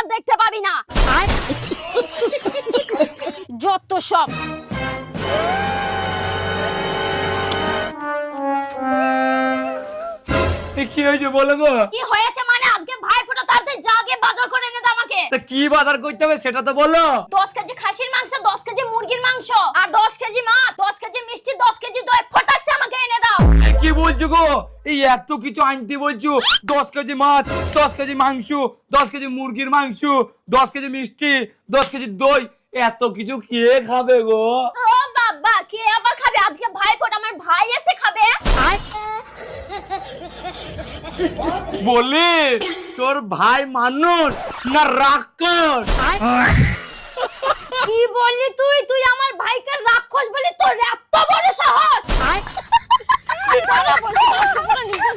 আর দেখতে পাবি না। যত সব কি হয়েছে বলো গো? কি হয়েছে মানে আজকে ভাইফোঁটা, তাড়াতাড়ি যা গিয়ে বাজার করে এনে দে আমাকে। তা কি বাজার করতে হবে সেটা তো বলো। 10 কেজি খাসির মাংস, 10 কেজি মুরগির মাংস, আর 10 কেজি মাছ, 10 কেজি মিষ্টি, 10 কেজি দই ফটাকসে আমাকে এনে দাও। কি বলছো গো? এই এত কিছু আনতে বলছো? 10 কেজি মাছ, 10 কেজি মাংস, 10 কেজি মুরগির মাংস, 10 কেজি মিষ্টি, 10 কেজি দই, এত কিছু কে খাবে গো? ও বাবা, কে আবার খাবে? আজকে ভাইফোঁটা, আমার ভাই এসে খাবে। বলি তোর ভাই মানুষ না রাক্ষস? কি বললি তুই? তুই আমার ভাইকে রাক্ষস বলি? তোর এত বড় সাহস! দাঁড়া বলছি, রাক্ষস বলে নিজের